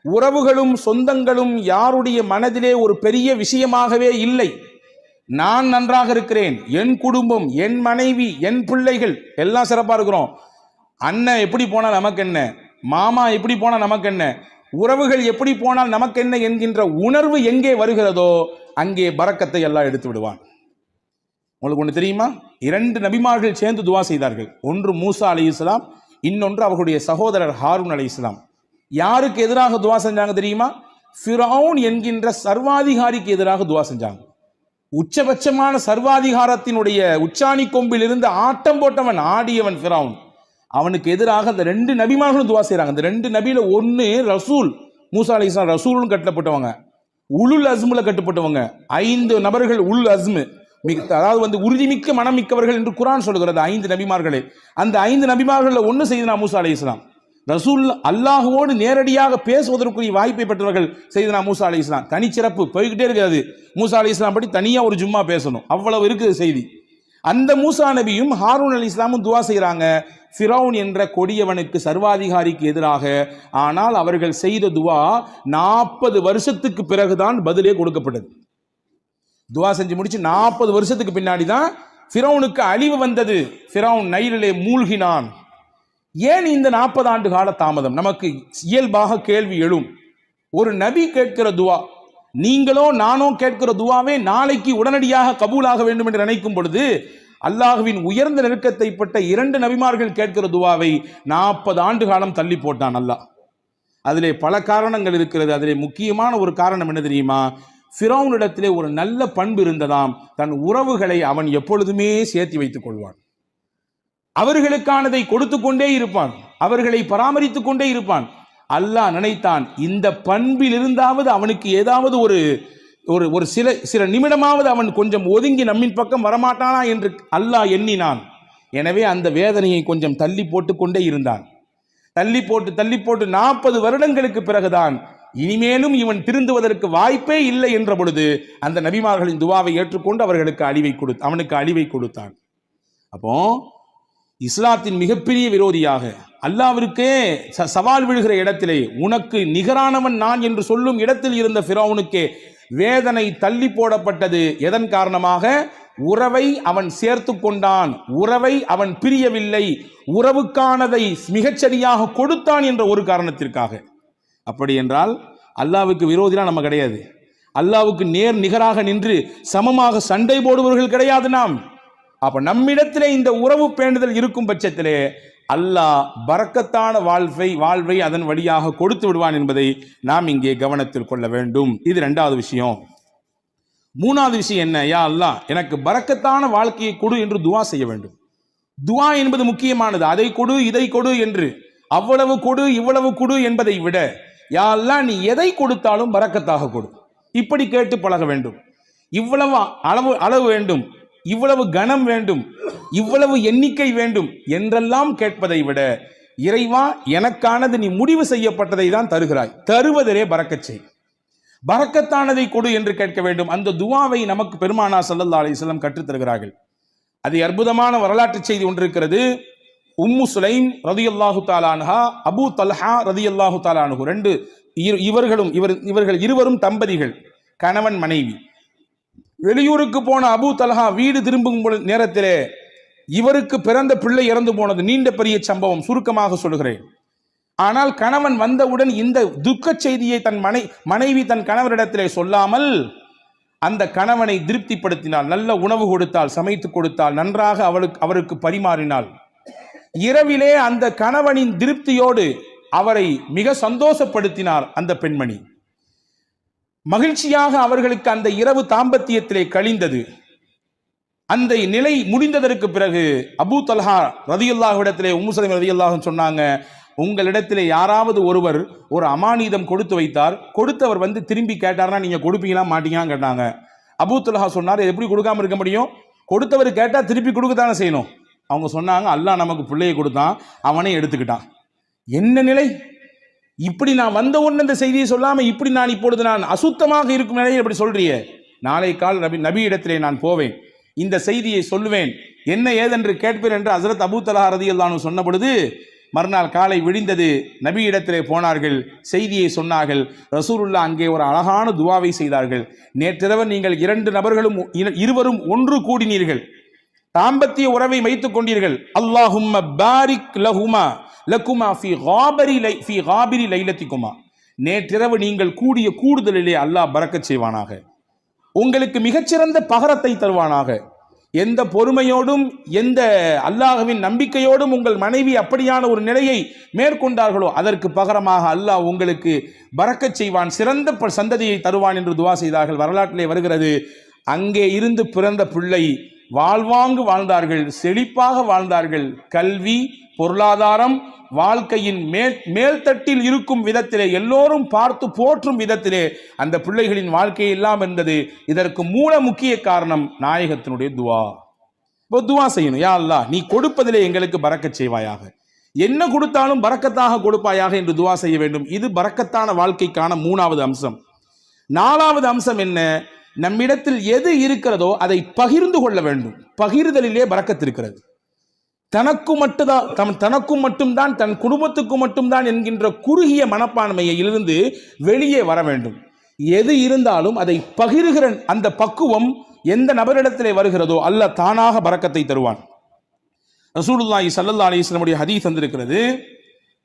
உறவுகளும் சொந்தங்களும் யாருடைய மனதிலே ஒரு பெரிய விஷயமாகவே இல்லை. நான் நன்றாக இருக்கிறேன், என் குடும்பம், என் மனைவி, என் பிள்ளைகள் எல்லாம் சிறப்பா இருக்கிறோம், அண்ணன் எப்படி போனால் நமக்கு என்ன, மாமா எப்படி போனால் நமக்கு என்ன, உறவுகள் எப்படி போனால் நமக்கு என்ன என்கின்ற உணர்வு எங்கே வருகிறதோ அங்கே பரக்கத்தை எல்லாம் எடுத்து விடுவான். உங்களுக்கு ஒன்று தெரியுமா? 2 நபிமார்கள் சேர்ந்து துவா செய்தார்கள். ஒன்று மூசா அலைஹிஸ்ஸலாம், இன்னொன்று அவர்களுடைய சகோதரர் ஹாரூன் அலைஹிஸ்ஸலாம். யாருக்கு எதிராக துவா செஞ்சாங்க தெரியுமா? ஃபிரௌன் என்கின்ற சர்வாதிகாரிக்கு எதிராக துவா செஞ்சாங்க. உச்சபட்சமான சர்வாதிகாரத்தினுடைய உச்சாணி கொம்பில் இருந்து ஆட்டம் போட்டவன், ஆடியவன் ஃபிரௌன். அவனுக்கு எதிராக அந்த 2 நபிமார்களும் துவா செய்றாங்க. அந்த 2 நபியில ஒன்னு ரசூல், மூசா அலைஹிஸ்ஸலாம் ரசூலும் கட்டப்பட்டவங்க, உலுல் அஸ்முல கட்டப்பட்டவங்க. 5 நபர்கள் உல் அஸ்மு, அதாவது உறுதிமிக்க மனம் மிக்கவர்கள் என்று குர்ஆன் சொல்கிறது 5 நபிமார்களே. அந்த 5 நபிமார்கள் ஒன்னு செய்தனா மூசா அலைஹிஸ்ஸலாம். ரசூல் அல்லாஹ்வோடு நேரடியாக பேசுவதற்குரிய வாய்ப்பை பெற்றவர்கள் செய்தனா மூசா அலைஹிஸ்ஸலாம். தனிச்சிறப்பு போய்கிட்டே இருக்கிறது. மூசா அலைஹிஸ்ஸலாம் பற்றி தனியா ஒரு ஜும்மா பேசணும், அவ்வளவு இருக்குது செய்தி. அந்த மூசா நபியும் ஹாரூன் அலைஹிஸ்ஸலாமும் துவா செய்கிறாங்க ஃபிரௌன் என்ற கொடியவனுக்கு, சர்வாதிகாரிக்கு எதிராக. ஆனால் அவர்கள் செய்த துவா 40 வருஷத்துக்கு பிறகுதான் பதிலே கொடுக்கப்பட்டது. துவா செஞ்சு முடிச்சு 40 வருஷத்துக்கு பின்னாடி தான் ஃபிரௌனுக்கு அழிவு வந்தது. ஃபிரௌன் நைலிலே மூழ்கினான். ஏன் இந்த 40 ஆண்டு கால தாமதம்? நமக்கு இயல்பாக கேள்வி எழும். ஒரு நபி கேட்கிற துவா, நீங்களோ நானோ கேட்கிற துவாவே நாளைக்கு உடனடியாக கபூலாக வேண்டும் என்று நினைக்கும் பொழுது, அல்லாஹ்வின் உயர்ந்த நெருக்கத்தை பட்ட 2 நபிமார்கள் கேட்கிற துவாவை 40 ஆண்டு காலம் தள்ளி போட்டான் அல்லாஹ். அதிலே பல காரணங்கள் இருக்கிறது. அதிலே முக்கியமான ஒரு காரணம் என்ன தெரியுமா? ஃபிரௌனிடத்திலே ஒரு நல்ல பண்பு இருந்ததாம், தன் உறவுகளை அவன் எப்பொழுதுமே சேர்த்து வைத்துக் கொள்வான், அவர்களுக்கானதை கொடுத்து கொண்டே இருப்பான், அவர்களை பராமரித்துக் கொண்டே இருப்பான். அல்லாஹ் நினைத்தான், இந்த பண்பில் இருந்தாவது அவனுக்கு ஏதாவது ஒரு சில நிமிடமாவது அவன் கொஞ்சம் ஒதுங்கி நம்மின் பக்கம் வரமாட்டானா என்று அல்லாஹ் எண்ணினான். எனவே அந்த வேதனையை கொஞ்சம் தள்ளி போட்டு கொண்டே இருந்தான். தள்ளி போட்டு 40 வருடங்களுக்கு பிறகுதான் இனிமேலும் இவன் திருந்துவதற்கு வாய்ப்பே இல்லை என்ற பொழுது அந்த நபிமார்களின் துவாவை ஏற்றுக்கொண்டு அவர்களுக்கு அவனுக்கு அழிவை கொடுத்தான். அப்போ இஸ்லாத்தின் மிகப்பெரிய விரோதியாக, அல்லாஹ்விற்கே சவால் விழுகிற இடத்திலே, உனக்கு நிகரானவன் நான் என்று சொல்லும் இடத்தில் இருந்த ஃபிரௌனுக்கே வேதனை தள்ளி போடப்பட்டது. எதன் காரணமாக? உறவை அவன் சேர்த்து கொண்டான், உறவை அவன் பிரியவில்லை, உறவுக்கானதை மிகச்சரியாக கொடுத்தான் என்ற ஒரு காரணத்திற்காக. அப்படி என்றால் அல்லாஹ்வுக்கு விரோதிலாம் நம்ம கிடையாது, அல்லாஹ்வுக்கு நேர் நிகராக நின்று சமமாக சண்டை போடுபவர்கள் கிடையாது நாம். அப்ப நம்மிடத்திலே இந்த உறவு பேணுதல் இருக்கும் பட்சத்திலே அல்லாஹ் பரக்கத்தான வாழ்வை அதன் வழியாக கொடுத்து விடுவான் என்பதை நாம் இங்கே கவனத்தில் கொள்ள வேண்டும். இது 2வது விஷயம். 3வது விஷயம் என்ன? யா அல்லாஹ் எனக்கு பரக்கத்தான வாழ்க்கையை கொடு என்று துவா செய்ய வேண்டும். துவா என்பது முக்கியமானது. அதை கொடு, இதை கொடு என்று, அவ்வளவு கொடு, இவ்வளவு கொடு என்பதை விட, யா அல்லாஹ் நீ எதை கொடுத்தாலும் பரக்கத்தாக கொடு, இப்படி கேட்டு பழக வேண்டும். இவ்வளவு அளவு வேண்டும், இவ்வளவு கனம் வேண்டும், இவ்வளவு எண்ணிக்கை வேண்டும் என்றெல்லாம் கேட்பதை விட, இறைவா எனக்கானது நீ முடிவு செய்யப்பட்டதை தான் தருகிறாய், தருவதே பரக்கத் செய், பரக்கத்தானதை கொடு என்று கேட்க வேண்டும். அந்த துவாவை நமக்கு பெருமானார் ஸல்லல்லாஹு அலைஹி வஸல்லம் கற்றுத் தருகிறார்கள். அது அற்புதமான வரலாற்று செய்தி ஒன்று இருக்கிறது. உம்மு சுலைம் ரலியல்லாஹு தஆலா அன்ஹா, அபூ தல்ஹா ரலியல்லாஹு தஆலா அன்ஹு, இவர்கள் இருவரும் தம்பதிகள், கணவன் மனைவி. வெளியூருக்கு போன அபூ தல்ஹா வீடு திரும்பும் நேரத்திலே இவருக்கு பிறந்த பிள்ளை இறந்து போனது. நீண்ட பெரிய சம்பவம், சுருக்கமாக சொல்கிறேன். ஆனால் கணவன் வந்தவுடன் இந்த துக்க செய்தியை தன் மனைவி தன் கணவரிடத்திலே சொல்லாமல் அந்த கணவனை திருப்திப்படுத்தினாள், நல்ல உணவு கொடுத்தால், சமைத்து கொடுத்தால், நன்றாக அவருக்கு பரிமாறினாள். இரவிலே அந்த கணவனின் திருப்தியோடு அவரை மிக சந்தோஷப்படுத்தினார் அந்த பெண்மணி. மகிழ்ச்சியாக அவர்களுக்கு அந்த இரவு தாம்பத்தியத்திலே கழிந்தது. அந்த நிலை முடிந்ததற்கு பிறகு அபூ தல்ஹா ரலியல்லாஹு இடத்திலே உம்மு சலமா ரலியல்லாஹு சொன்னாங்க, உங்களிடத்திலே யாராவது ஒருவர் ஒரு அமானிதம் கொடுத்து வைத்தார், கொடுத்தவர் வந்து திரும்பி கேட்டார்னா நீங்க கொடுப்பீங்களா மாட்டீங்களான்னு கேட்டாங்க. அபூ தல்ஹா சொன்னார், எப்படி கொடுக்காம இருக்க முடியும், கொடுத்தவர் கேட்டா திருப்பி கொடுக்கத்தானே செய்யணும். அவங்க சொன்னாங்க, அல்லாஹ் நமக்கு பிள்ளையை கொடுத்தான், அவனே எடுத்துக்கிட்டான். என்ன நிலை! இப்படி நான் வந்த உடனே இந்த செய்தியை சொல்லாம இப்படி நான் இப்பொழுது நான் அசுத்தமாக இருக்கும் நிலையில் இப்படி சொல்றியே, நாளை கால் நபி இடத்திலே நான் போவேன், இந்த செய்தியை சொல்லுவேன், என்ன ஏதென்று கேட்பேன் என்று ஹஸரத் அபூ தல்ஹா ரலியல்லாஹு அன்ஹு சொன்ன பொழுது மறுநாள் காலை விடிந்தது, நபி இடத்திலே போனார்கள், செய்தியை சொன்னார்கள். ரசூலுல்லாஹ் அங்கே ஒரு அழகான துவாவை செய்தார்கள். நேற்றிரவு நீங்கள் இருவரும் ஒன்று கூடினீர்கள், தாம்பத்திய உறவை வைத்துக் கொண்டீர்கள். அல்லாஹும்ம பாரிக் லஹுமா லகுமா ஃபீ காபிரி லைலத்திகுமா, நேற்றிரவு நீங்கள் கூடிய கூடுதலிலே அல்லாஹ் பரக்கத் செய்வானாக, உங்களுக்கு மிகச்சிறந்த பகரத்தை தருவானாக. எந்த பொறுமையோடும் எந்த அல்லாஹ்வின் நம்பிக்கையோடும் உங்கள் மனைவி அப்படியான ஒரு நிலையை மேற்கொண்டார்களோ அதற்கு பகரமாக அல்லாஹ் உங்களுக்கு பரக்கத் செய்வான், சிறந்த சந்ததியை தருவான் என்று துவா செய்தார்கள். வரலாற்றிலே வருகிறது, அங்கே இருந்து பிறந்த பிள்ளை வாழ்வாங்கு வாழ்ந்தார்கள், செழிப்பாக வாழ்ந்தார்கள். கல்வி, பொருளாதாரம், வாழ்க்கையின் மேல்தட்டில் இருக்கும் விதத்திலே, எல்லோரும் பார்த்து போற்றும் விதத்திலே அந்த பிள்ளைகளின் வாழ்க்கை எல்லாம் இருந்தது. இதற்கு மூல முக்கிய காரணம் நாயகத்தினுடைய துவா. இப்போ துவா செய்யணும், யா அல்லாஹ் நீ கொடுப்பதிலே எங்களுக்கு பரக்கத் செய்வாயாக, என்ன கொடுத்தாலும் பரக்கத்தாக கொடுப்பாயாக என்று துவா செய்ய வேண்டும். இது பரக்கத்தான வாழ்க்கைக்கான மூணாவது அம்சம். நாலாவது அம்சம் என்ன? நம்மிடத்தில் எது இருக்கிறதோ அதை பகிர்ந்து கொள்ள வேண்டும். பகிர்தலிலே பரக்கத் இருக்கிறது. தனக்கும் மட்டும்தான் தன் குடும்பத்துக்கு மட்டும்தான் என்கின்ற குறுகிய மனப்பான்மையிலிருந்து வெளியே வர வேண்டும். எது இருந்தாலும் அதை பகிர்கிற அந்த பக்குவம் எந்த நபரிடத்திலே வருகிறதோ அல்லாஹ் தானாக பரக்கத்தை தருவான். ரசூலுல்லாஹி ஸல்லல்லாஹு அலைஹி வஸல்லம் உடைய ஹதீஸ் வந்திருக்கிறது,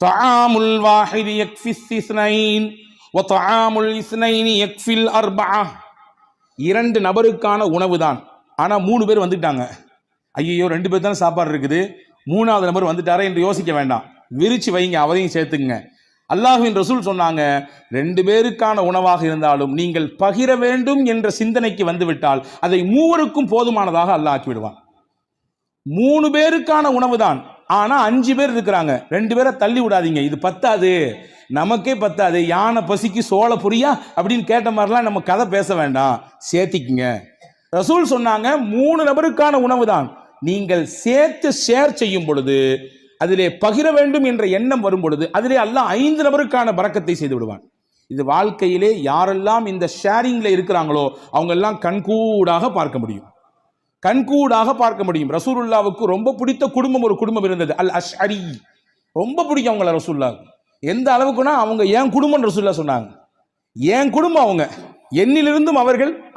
தஆமுல் வாஹிதி யக்ஃபிஸ் இஸ்னைன் வ தஆமுல் இஸ்னைனி யக்ஃபில் அர்பஆ. இரண்டு நபருக்கான உணவு தான், ஆனா 3 பேர் வந்துட்டாங்க. ஐயோ 2 பேர் தானே சாப்பாடு இருக்குது, 3வது நபர் வந்துட்டாரே என்று யோசிக்க வேண்டாம், விரிச்சு வைங்க, அவரையும் சேர்த்துங்க. அல்லாஹ்வின் ரசூல் சொன்னாங்க, 2 பேருக்கான உணவாக இருந்தாலும் நீங்கள் பகிர வேண்டும் என்ற சிந்தனைக்கு வந்துவிட்டால் அதை 3 போதுமானதாக அல்லாஹ் ஆக்கி விடுவான். 3 பேருக்கான உணவு தான், ஆனா 5 பேர் இருக்கிறாங்க, 2 பேரை தள்ளி விடாதீங்க, இது பத்தாது, நமக்கே பத்தாது, யானை பசிக்கு சோள புரியா அப்படின்னு கேட்ட மாதிரிலாம் நம்ம கதை பேச வேண்டாம், சேர்த்திக்குங்க. ரசூல் சொன்னாங்க 3 நபருக்கான உணவு தான், நீங்கள் சேர்த்து ஷேர் செய்யும் பொழுது, அதிலே பகிர வேண்டும் என்ற எண்ணம் வரும் பொழுது அதிலே அல்லாஹ் 5 நபருக்கான பரக்கத்தை செய்து விடுவான். இது வாழ்க்கையிலே யாரெல்லாம் இந்த ஷேரிங்ல இருக்கிறாங்களோ அவங்க எல்லாம் கண்கூடாக பார்க்க முடியும், கண்கூடாக பார்க்க முடியும். ரசூலுல்லாவுக்கு ரொம்ப பிடித்த குடும்பம் ஒரு குடும்பம் இருந்தது, அல் அஷ்அரி. ரொம்ப பிடிக்கும் அவங்கள ரசூலுல்லாவுக்கு. எந்த அளவுக்குன்னா அவங்க என் குடும்பம் ரசூலுல்லாஹ் சொன்னாங்க, என் குடும்பம் அவங்க, என்னிலிருந்தும்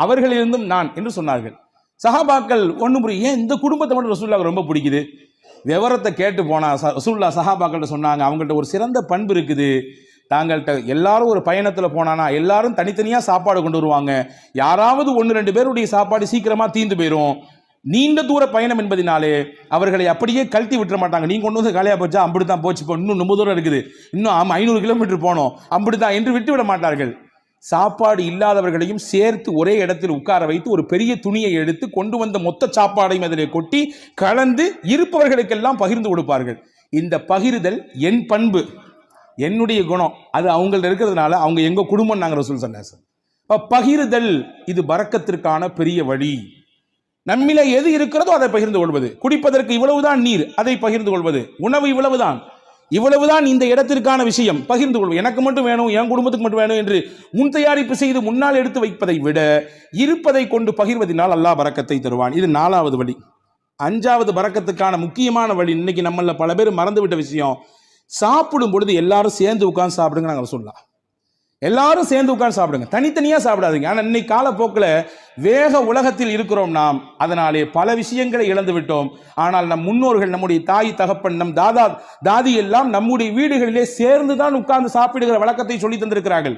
அவர்களிலிருந்தும் நான் என்று சொன்னார்கள். சஹாபாக்கள் ஒன்றும் புரியும், ஏன் இந்த குடும்பத்தை மட்டும் ரசூலுல்லாஹ்வுக்கு ரொம்ப பிடிக்குது? விவரத்தை கேட்டு போனா ரசூலுல்லாஹ் சஹாபாக்கள்கிட்ட சொன்னாங்க, அவங்கள்ட்ட ஒரு சிறந்த பண்பு இருக்குது, தாங்கள்கிட்ட எல்லாரும் ஒரு பயணத்தில் போனானா எல்லாரும் தனித்தனியாக சாப்பாடு கொண்டு வருவாங்க, யாராவது 1-2 பேருடைய சாப்பாடு சீக்கிரமாக தீர்ந்து போயிடும். நீண்ட தூர பயணம் என்பதினாலே அவர்களை அப்படியே கழட்டி விட்டுற மாட்டாங்க. நீங்க கொண்டு வந்து காலியாக போச்சா, அப்படித்தான் போச்சு, இப்போ இன்னும் 30 தூரம் இருக்குது, இன்னும் 500 கிலோமீட்டர் போனோம், அப்படித்தான் என்று விட்டு விட மாட்டார்கள். சாப்பாடு இல்லாதவர்களையும் சேர்த்து ஒரே இடத்தில் உட்கார வைத்து ஒரு பெரிய துணியை எடுத்து கொண்டு வந்த மொத்த சாப்பாடையும் அதிலே கொட்டி கலந்து இருப்பவர்களுக்கெல்லாம் பகிர்ந்து கொடுப்பார்கள். இந்த பகிர்தல் என் பண்பு, என்னுடைய குணம், அது அவங்கள்ட்ட இருக்கிறதுனால அவங்க எங்க குடும்பம் நாங்கள் ரசூல் ஸல்லல்லாஹு அலைஹி வஸல்லம். பகிர்தல் இது பரக்கத்திற்கான பெரிய வழி. நம்மில எது இருக்கிறதோ அதை பகிர்ந்து கொள்வது. குடிப்பதற்கு இவ்வளவுதான் நீர், அதை பகிர்ந்து கொள்வது. உணவு இவ்வளவுதான் இந்த இடத்திற்கான விஷயம், பகிர்ந்து கொள்வது. எனக்கு மட்டும் வேணும், என் குடும்பத்துக்கு மட்டும் வேணும் என்று முன் தயாரிப்பு செய்து முன்னால் எடுத்து வைப்பதை விட இருப்பதை கொண்டு பகிர்வதனால் அல்லாஹ் பரக்கத்தை தருவான். இது 4வது வழி. 5வது பரக்கத்துக்கான முக்கியமான வழி, இன்னைக்கு நம்மள பல பேர் மறந்துவிட்ட விஷயம், சாப்பிடும் பொழுது எல்லாரும் சேர்ந்து உட்கார்ந்து சாப்பிடுங்க நாங்கள் சொல்லலாம். எல்லாரும் சேர்ந்து உட்கார்ந்து சாப்பிடுங்க, தனித்தனியா சாப்பிடாதீங்க. ஆனா இன்னைக்கு காலப்போக்கில் வேக உலகத்தில் இருக்கிறோம் நாம், அதனாலே பல விஷயங்களை இழந்து விட்டோம். ஆனால் நம் முன்னோர்கள், நம்முடைய தாய் தகப்பன், நம் தாதி எல்லாம் நம்முடைய வீடுகளிலே சேர்ந்து தான் உட்கார்ந்து சாப்பிடுகிற வழக்கத்தை சொல்லி தந்திருக்கிறார்கள்.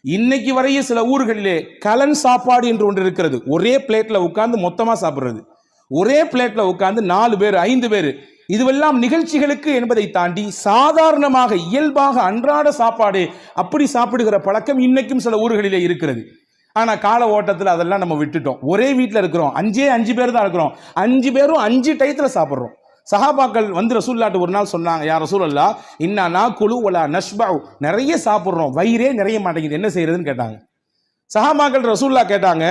இன்னைக்கு வரையே சில ஊர்களிலே கலன் சாப்பாடு என்று ஒன்று இருக்கிறது. ஒரே பிளேட்ல உட்கார்ந்து மொத்தமா சாப்பிடுறது, ஒரே பிளேட்ல உட்கார்ந்து 4 பேர் 5 பேர், இதுவெல்லாம் நிகழ்ச்சிகளுக்கு என்பதை தாண்டி சாதாரணமாக இயல்பாக அன்றாட சாப்பாடு அப்படி சாப்பிடுகிற பழக்கம் இன்னைக்கும் சில ஊர்களிலே இருக்கிறது. ஆனா கால ஓட்டத்தில் அதெல்லாம் நம்ம விட்டுட்டோம். ஒரே வீட்டில் இருக்கிறோம், 5 பேர் தான் இருக்கிறோம், 5 பேரும் 5 டயத்துல சாப்பிட்றோம். சஹாபாக்கள் வந்து ரசூலுல்லாஹ்ட்ட ஒரு நாள் சொன்னாங்க, யா ரசூலல்லாஹ் இன்னா நாக்குலு வலா நஷ்பஉ, நிறைய சாப்பிட்றோம், வயிறே நிறைய மாட்டேங்குது, என்ன செய்யறதுன்னு கேட்டாங்க. சஹாபாக்கள் ரசூலுல்லாஹ் கேட்டாங்க,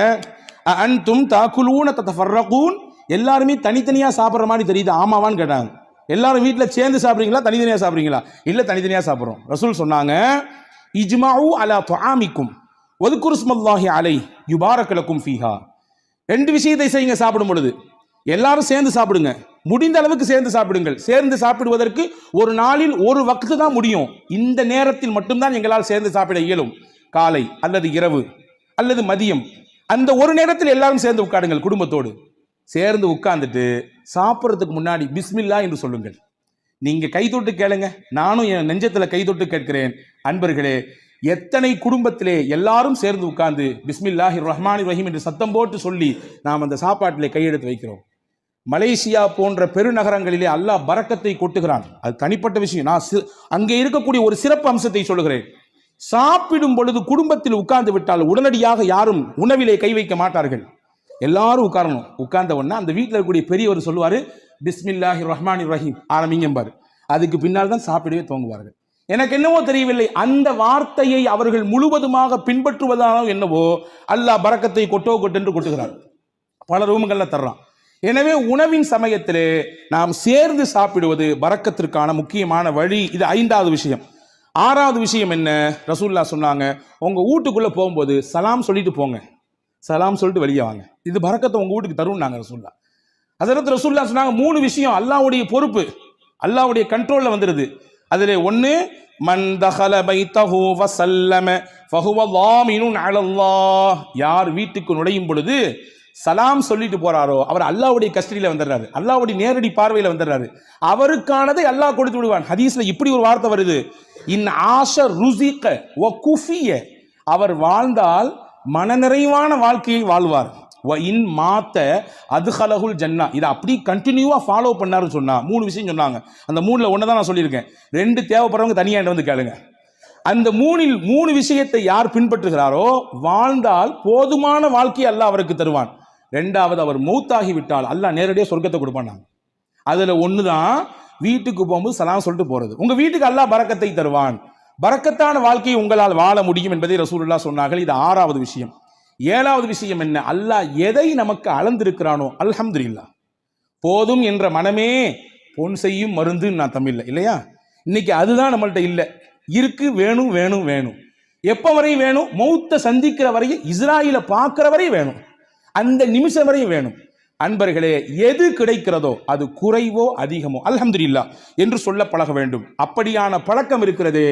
அன்தும் தாக்குலூன ததஃபர்ரகூன், எல்லாருமே தனித்தனியா சாப்பிட்ற மாதிரி தெரியுது, ஆமாவான்னு கேட்டாங்க. எல்லாரும் வீட்டில் சேர்ந்து சாப்பிட்றீங்களா, தனித்தனியா சாப்பிட்றீங்களா? இல்லை, தனித்தனியா சாப்பிட்றோம். ரசூல் சொன்னாங்க, இஜ்மஉ அலா துஆமிக்கும் வதுகுரு ஸ்மல்லாஹி அலைஹி யுபாரக லக்கும் ஃபீஹா. 2 விஷயத்தை செய்யுங்க சாப்பிடும் பொழுது. எல்லாரும் சேர்ந்து சாப்பிடுங்க, முடிந்த அளவுக்கு சேர்ந்து சாப்பிடுங்கள். சேர்ந்து சாப்பிடுவதற்கு ஒரு நாளில் ஒரு வக்து தான் முடியும், இந்த நேரத்தில் மட்டும்தான் எங்களால் சேர்ந்து சாப்பிட இயலும். காலை அல்லது இரவு அல்லது மதியம், அந்த ஒரு நேரத்தில் எல்லாரும் சேர்ந்து உட்காருங்கள். குடும்பத்தோடு சேர்ந்து உட்கார்ந்துட்டு சாப்பிட்றதுக்கு முன்னாடி பிஸ்மில்லா என்று சொல்லுங்கள். நீங்க கைதொட்டு கேளுங்க, நானும் என் நெஞ்சத்துல கைதொட்டு கேட்கிறேன். அன்பர்களே, எத்தனை குடும்பத்திலே எல்லாரும் சேர்ந்து உட்கார்ந்து பிஸ்மில்லாஹிர் ரஹ்மானிர் ரஹீம் என்று சத்தம் போட்டு சொல்லி நாம் அந்த சாப்பாட்டிலே கையெடுத்து வைக்கிறோம். மலேசியா போன்ற பெருநகரங்களிலே அல்லாஹ் பரக்கத்தை கொட்டுகிறான், அது தனிப்பட்ட விஷயம். நான் அங்கே இருக்கக்கூடிய ஒரு சிறப்பு அம்சத்தை சொல்லுகிறேன். சாப்பிடும் பொழுது குடும்பத்தில் உட்கார்ந்து விட்டால் உடனடியாக யாரும் உணவிலே கை வைக்க மாட்டார்கள். எல்லாரும் உட்காரணும். உட்கார்ந்த உடனே அந்த வீட்டில் இருக்கக்கூடிய பெரியவர் சொல்லுவாரு, பிஸ்மில்லாஹிர் ரஹ்மானிர் ரஹீம் ஆரம்பிங்கம்பாரு. அதுக்கு பின்னால் தான் சாப்பிடவே துவங்குவார்கள். எனக்கு என்னவோ தெரியவில்லை, அந்த வார்த்தையை அவர்கள் முழுவதுமாக பின்பற்றுவதானோ என்னவோ, அல்லாஹ் பரக்கத்தை கொட்டென்று கொட்டுகிறார், பல ரூம்கள்ல தர்றான். எனவே உணவின் சமயத்திலே நாம் சேர்ந்து சாப்பிடுவது பரக்கத்திற்கான முக்கியமான வழி. இது 5வது விஷயம். 6வது விஷயம் என்ன? ரசூலுல்லாஹ் சொன்னாங்க, உங்க வீட்டுக்குள்ள போகும்போது சலாம் சொல்லிட்டு போங்க, சலாம் சொல்லிட்டு வெளியே வாங்க, இது பரக்கத்தை உங்க வீட்டுக்கு தரும் நாங்க ரசூலுல்லாஹ். ஹஜ்ரத் ரசூலுல்லாஹ் சொன்னாங்க, 3 விஷயம் அல்லாஹ்வுடைய பொறுப்பு, அல்லாஹ்வுடைய கண்ட்ரோல்ல வந்துருது. அதிலே 1, மன் தஹல பைத்தஹு வஸல்லம ஃபஹுவ லாமினுன் அலல்லாஹ், யார் வீட்டுக்கு நுழையும் பொழுது சலாம் சொல்லிட்டு போறாரோ அவர் அல்லாஹ்வுடைய கஸ்டடியில வந்துடுறாரு, அல்லாஹ்வுடைய நேரடி பார்வையில வந்துடுறாரு, அவருக்கானதை அல்லாஹ் கொடுத்து விடுவான். ஹதீஸ்ல இப்படி ஒரு வார்த்தை வருது, இன் ஆஷ ருஸிக வ குஃபிய, அவர் வாழ்ந்தால் மனநிறைவான வாழ்க்கையை வாழ்வார். வ இன் மாத்த அதுஹலஹுல் ஜன்னா, இதை அப்படி கண்டினியூவா ஃபாலோ பண்ணாருன்னு சொன்னா 3 விஷயம் சொன்னாங்க. அந்த 3ல ஒன்று தான் நான் சொல்லியிருக்கேன், 2 தேவைப்படுறவங்க தனியாக வந்து கேளுங்க. அந்த 3ல் 3 விஷயத்தை யார் பின்பற்றுகிறாரோ வாழ்ந்தால் போதுமான வாழ்க்கையை அல்லாஹ் அவருக்கு தருவான். 2வது, அவர் மௌத்தாகி விட்டால் அல்லாஹ் நேரடியாக சொர்க்கத்தை கொடுப்பான். அதுல 1 தான் வீட்டுக்கு போகும்போது சலாம் சொல்லிட்டு போறது. உங்க வீட்டுக்கு அல்லாஹ் பரக்கத்தை தருவான், பரக்கத்தான வாழ்க்கையை உங்களால் வாழ முடியும் என்பதை ரசூலுல்லாஹ் சொன்னார்கள். இது 6வது விஷயம். 7வது விஷயம் என்ன? அல்லாஹ் எதை நமக்கு அளந்திருக்கிறானோ அல்ஹம்துலில்லாஹ், போதும் என்ற மனமே பொன் செய்யும் மருந்து நான் தமிழ்ல இல்லையா, இன்னைக்கு அதுதான் நம்மள்ட்ட இல்லை. இருக்கு, வேணும் வேணும் வேணும். எப்ப வரையும் வேணும்? மௌத்த சந்திக்கிற வரையும், இஸ்ராயில பார்க்கிற வரையும் வேணும், அந்த நிமிஷம் வரையும் வேணும். அன்பர்களே, எது கிடைக்கிறதோ அது குறைவோ அதிகமோ அல்ஹம்துலில்லாஹ் என்று சொல்ல பழக வேண்டும். அப்படியான பழக்கம் இருக்கிறது.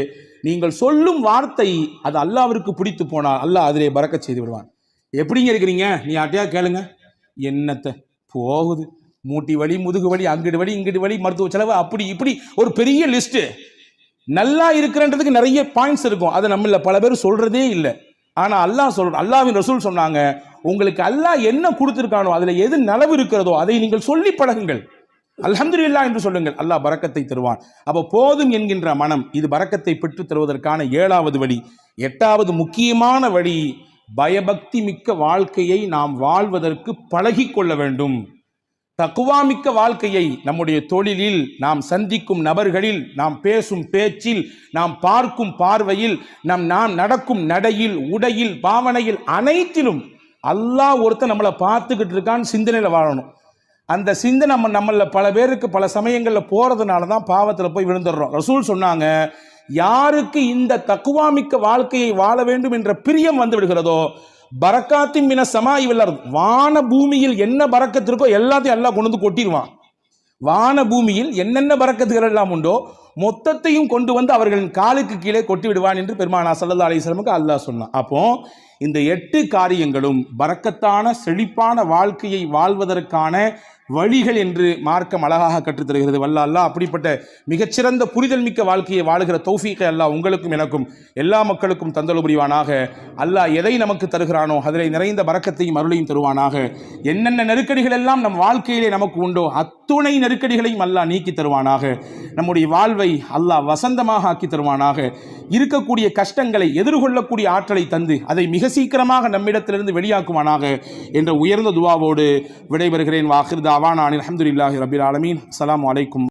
நீங்கள் சொல்லும் வார்த்தை அது அல்லாஹ்விற்கு பிடித்து போனால் அல்லாஹ் அதிலே பரக்கத் செய்து விடுவான். எப்படிங்க இருக்கிறீங்க? நீ யார்ட்டையா கேளுங்க, என்னத்தை போகுது, மூட்டி வலி, முதுகு வலி, அங்கிட்டு வலி, இங்கிட்டு வலி, மருத்துவ செலவு, அப்படி இப்படி ஒரு பெரிய லிஸ்ட். நல்லா இருக்கிறன்றதுக்கு நிறைய பாயிண்ட்ஸ் இருக்கும், அதை நம்மள பல பேர் சொல்றதே இல்லை. ஆனா அல்லாஹ்வின் ரசூல் சொன்னாங்க, உங்களுக்கு அல்லாஹ் என்ன கொடுத்திருக்கானோ அதுல எது நலவு இருக்கிறதோ அதை நீங்கள் சொல்லி பழகுங்கள், அல்ஹம்துலில்லாஹ் என்று சொல்லுங்கள், அல்லாஹ் பரக்கத்தை தருவான். அப்ப போதும் என்கின்ற மனம், இது பரக்கத்தை பெற்று தருவதற்கான 7வது வழி. 8வது முக்கியமான வழி, பயபக்தி மிக்க வாழ்க்கையை நாம் வாழ்வதற்கு பழகி கொள்ள வேண்டும். தக்குவா மிக்க வாழ்க்கையை நம்முடைய தொழிலில், நாம் சந்திக்கும் நபர்களில், நாம் பேசும் பேச்சில், நாம் பார்க்கும் பார்வையில், நாம் நடக்கும் நடையில், உடையில், பாவனையில், அனைத்திலும் அல்லாஹ் ஒருத்தன் நம்மளை பார்த்துக்கிட்டு இருக்கான்னு சிந்தனையில் வாழணும். அந்த சிந்தனை நம்மள பல பேருக்கு பல சமயங்களில் போறதுனால தான் பாவத்தில் போய் விழுந்துடுறோம். ரசூல் சொன்னாங்க, யாருக்கு இந்த தக்குவா மிக்க வாழ்க்கையை வாழ வேண்டும் என்ற பிரியம் வந்து விடுகிறதோ, பரக்காத்தின் மின சமாஇ வல் அர்த், வான பூமியில் என்ன பரக்கத்து இருக்கோ எல்லாத்தையும் அல்லாஹ் கொண்டு வந்து கொட்டிடுவான். வான பூமியில் என்னென்ன பரக்கத்துகள் எல்லாம் உண்டோ மொத்தத்தையும் கொண்டு வந்து அவர்களின் காலுக்கு கீழே கொட்டி விடுவான் என்று பெருமானார் ஸல்லல்லாஹு அலைஹி வஸல்லமுக்கு அல்லாஹ் சொன்னான். அப்போ இந்த 8 காரியங்களும் பரக்கத்தான செழிப்பான வாழ்க்கையை வாழ்வதற்கான வழிகள் என்று மார்க்கம் அழகாக கற்றுத்தருகிறது. வல்ல அல்லாஹ் அப்படிப்பட்ட மிகச்சிறந்த புரிதல் மிக்க வாழ்க்கையை வாழுகிற தௌஃபீகை அல்லாஹ் உங்களுக்கும் எனக்கும் எல்லா மக்களுக்கும் தந்தல் புரிவானாக. அல்லாஹ் எதை நமக்கு தருகிறானோ அதில் நிறைந்த பரக்கத்தையும் அருளையும் தருவானாக. என்னென்ன நெருக்கடிகள் எல்லாம் நம் வாழ்க்கையிலே நமக்கு உண்டோ அத்துணை நெருக்கடிகளையும் அல்லாஹ் நீக்கி தருவானாக. நம்முடைய வாழ்வை அல்லாஹ் வசந்தமாக ஆக்கி தருவானாக. இருக்கக்கூடிய கஷ்டங்களை எதிர்கொள்ளக்கூடிய ஆற்றலை தந்து அதை மிக சீக்கிரமாக நம்மிடத்திலிருந்து வெளியாக்குவானாக என்ற உயர்ந்த துவாவோடு விடைபெறுகிறேன். வாஹிர் தாவானா அல்ஹம்துலில்லாஹி ரப்பில் ஆலமீன். அஸ்ஸலாமு அலைக்கும்.